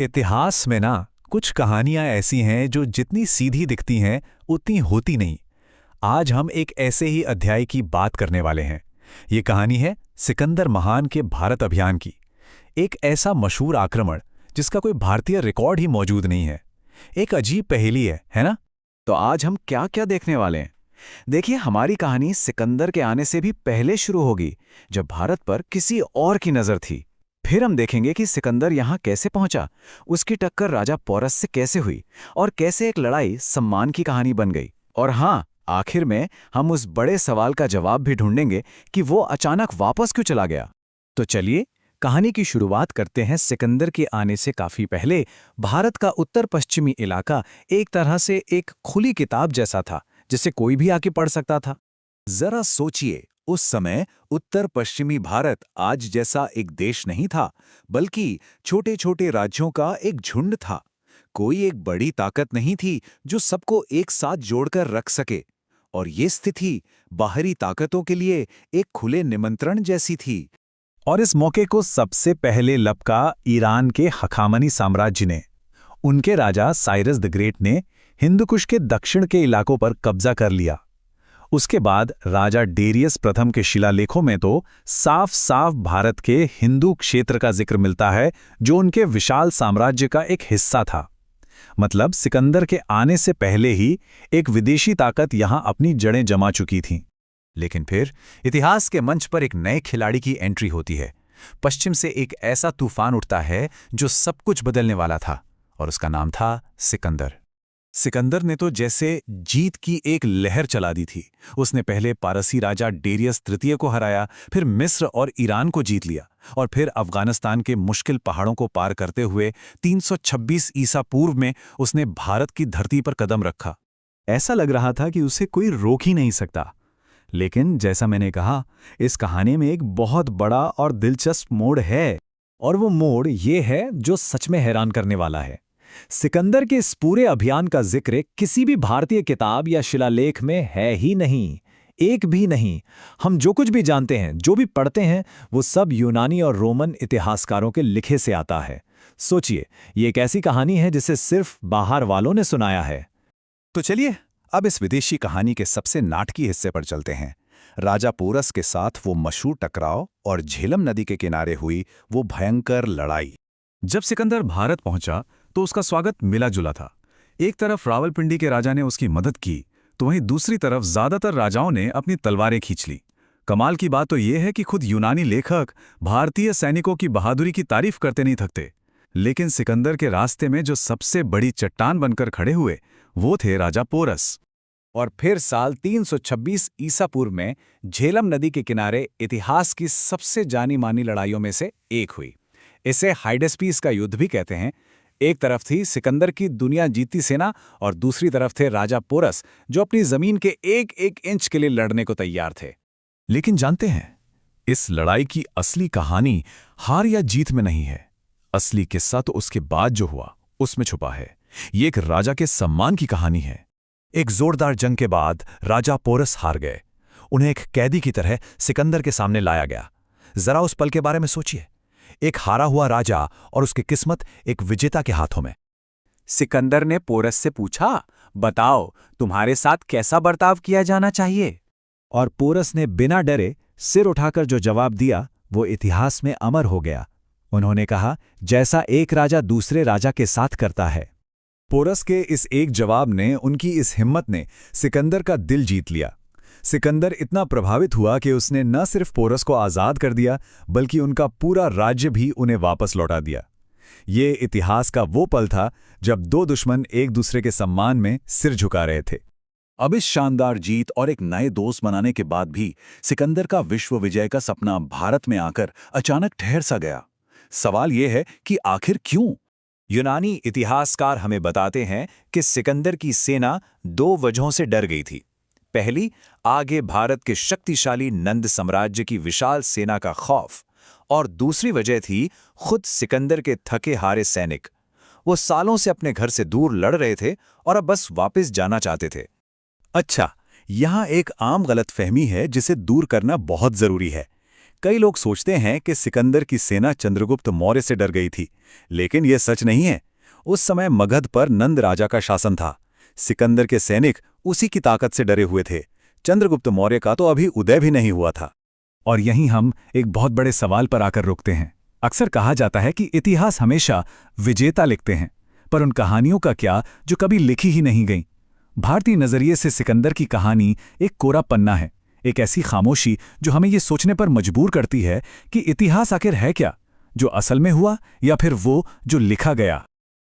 इतिहास में ना कुछ कहानियां ऐसी हैं जो जितनी सीधी दिखती हैं उतनी होती नहीं। आज हम एक ऐसे ही अध्याय की बात करने वाले हैं। ये कहानी है सिकंदर महान के भारत अभियान की। एक ऐसा मशहूर आक्रमण जिसका कोई भारतीय रिकॉर्ड ही मौजूद नहीं है। एक अजीब पहेली है ना? तो आज हम क्या क्या देखने वाले हैं? देखिए, हमारी कहानी सिकंदर के आने से भी पहले शुरू होगी, जब भारत पर किसी और की नजर थी। फिर हम देखेंगे कि सिकंदर यहाँ कैसे पहुंचा, उसकी टक्कर राजा पोरस से कैसे हुई और कैसे एक लड़ाई सम्मान की कहानी बन गई। और हाँ, आखिर में हम उस बड़े सवाल का जवाब भी ढूंढेंगे कि वो अचानक वापस क्यों चला गया। तो चलिए, कहानी की शुरुआत करते हैं। सिकंदर के आने से काफी पहले भारत का उत्तर पश्चिमी इलाका एक तरह से एक खुली किताब जैसा था, जिसे कोई भी आके पढ़ सकता था। जरा सोचिए, उस समय उत्तर पश्चिमी भारत आज जैसा एक देश नहीं था, बल्कि छोटे छोटे राज्यों का एक झुंड था। कोई एक बड़ी ताकत नहीं थी जो सबको एक साथ जोड़कर रख सके। और ये स्थिति बाहरी ताकतों के लिए एक खुले निमंत्रण जैसी थी। और इस मौके को सबसे पहले लपका ईरान के हखामनी साम्राज्य ने। उनके राजा साइरस द ग्रेट ने हिंदू कुश के दक्षिण के इलाकों पर कब्जा कर लिया। उसके बाद राजा डेरियस प्रथम के शिलालेखों में तो साफ साफ भारत के हिंदू क्षेत्र का जिक्र मिलता है, जो उनके विशाल साम्राज्य का एक हिस्सा था। मतलब सिकंदर के आने से पहले ही एक विदेशी ताकत यहां अपनी जड़ें जमा चुकी थी। लेकिन फिर इतिहास के मंच पर एक नए खिलाड़ी की एंट्री होती है। पश्चिम से एक ऐसा तूफान उठता है जो सब कुछ बदलने वाला था, और उसका नाम था सिकंदर। सिकंदर ने तो जैसे जीत की एक लहर चला दी थी। उसने पहले पारसी राजा डेरियस तृतीय को हराया, फिर मिस्र और ईरान को जीत लिया, और फिर अफगानिस्तान के मुश्किल पहाड़ों को पार करते हुए 326 ईसा पूर्व में उसने भारत की धरती पर कदम रखा। ऐसा लग रहा था कि उसे कोई रोक ही नहीं सकता। लेकिन जैसा मैंने कहा, इस कहानी में एक बहुत बड़ा और दिलचस्प मोड़ है, और वो मोड़ ये है जो सच में हैरान करने वाला है। सिकंदर के इस पूरे अभियान का जिक्र किसी भी भारतीय किताब या शिलालेख में है ही नहीं, एक भी नहीं। हम जो कुछ भी जानते हैं, जो भी पढ़ते हैं, वो सब यूनानी और रोमन इतिहासकारों के लिखे से आता है। सोचिए, ये एक ऐसी कहानी है जिसे सिर्फ बाहर वालों ने सुनाया है। तो चलिए, अब इस विदेशी कहानी के सबसे नाटकीय हिस्से पर चलते हैं। राजा पोरस के साथ वो मशहूर टकराव और झेलम नदी के किनारे हुई वो भयंकर लड़ाई। जब सिकंदर भारत पहुंचा तो उसका स्वागत मिला जुला था। एक तरफ रावलपिंडी के राजा ने उसकी मदद की, तो वहीं दूसरी तरफ ज्यादातर राजाओं ने अपनी तलवारें खींच ली। कमाल की बात तो यह है कि खुद यूनानी लेखक भारतीय सैनिकों की बहादुरी की तारीफ करते नहीं थकते। लेकिन सिकंदर के रास्ते में जो सबसे बड़ी चट्टान बनकर खड़े हुए, वो थे राजा पोरस। और फिर साल 326 ईसा पूर्व में झेलम नदी के किनारे इतिहास की सबसे जानी मानी लड़ाइयों में से एक हुई। इसे हाइडेस्पीस का युद्ध भी कहते हैं। एक तरफ थी सिकंदर की दुनिया जीतती सेना, और दूसरी तरफ थे राजा पोरस, जो अपनी जमीन के एक एक इंच के लिए लड़ने को तैयार थे। लेकिन जानते हैं, इस लड़ाई की असली कहानी हार या जीत में नहीं है। असली किस्सा तो उसके बाद जो हुआ उसमें छुपा है। ये एक राजा के सम्मान की कहानी है। एक जोरदार जंग के बाद राजा पोरस हार गए। उन्हें एक कैदी की तरह सिकंदर के सामने लाया गया। जरा उस पल के बारे में सोचिए। एक हारा हुआ राजा और उसकी किस्मत एक विजेता के हाथों में। सिकंदर ने पोरस से पूछा, बताओ, तुम्हारे साथ कैसा बर्ताव किया जाना चाहिए? और पोरस ने बिना डरे सिर उठाकर जो जवाब दिया, वो इतिहास में अमर हो गया। उन्होंने कहा, जैसा एक राजा दूसरे राजा के साथ करता है। पोरस के इस एक जवाब ने, उनकी इस हिम्मत ने सिकंदर का दिल जीत लिया। सिकंदर इतना प्रभावित हुआ कि उसने न सिर्फ पोरस को आज़ाद कर दिया, बल्कि उनका पूरा राज्य भी उन्हें वापस लौटा दिया। ये इतिहास का वो पल था जब दो दुश्मन एक दूसरे के सम्मान में सिर झुका रहे थे। अब इस शानदार जीत और एक नए दोस्त बनाने के बाद भी सिकंदर का विश्व विजय का सपना भारत में आकर अचानक ठहर सा गया। सवाल यह है कि आखिर क्यों? यूनानी इतिहासकार हमें बताते हैं कि सिकंदर की सेना दो वजहों से डर गई थी। पहली, आगे भारत के शक्तिशाली नंद साम्राज्य की विशाल सेना का खौफ, और दूसरी वजह थी खुद सिकंदर के थके हारे सैनिक। वो सालों से अपने घर से दूर लड़ रहे थे और अब बस वापस जाना चाहते थे। अच्छा, यहाँ एक आम गलतफहमी है जिसे दूर करना बहुत जरूरी है। कई लोग सोचते हैं कि सिकंदर की सेना चंद्रगुप्त मौर्य से डर गई थी, लेकिन यह सच नहीं है। उस समय मगध पर नंद राजा का शासन था। सिकंदर के सैनिक उसी की ताकत से डरे हुए थे। चंद्रगुप्त मौर्य का तो अभी उदय भी नहीं हुआ था। और यहीं हम एक बहुत बड़े सवाल पर आकर रुकते हैं। अक्सर कहा जाता है कि इतिहास हमेशा विजेता लिखते हैं, पर उन कहानियों का क्या जो कभी लिखी ही नहीं गईं? भारतीय नजरिए से सिकंदर की कहानी एक कोरा पन्ना है, एक ऐसी खामोशी जो हमें ये सोचने पर मजबूर करती है कि इतिहास आखिर है क्या, जो असल में हुआ या फिर वो जो लिखा गया।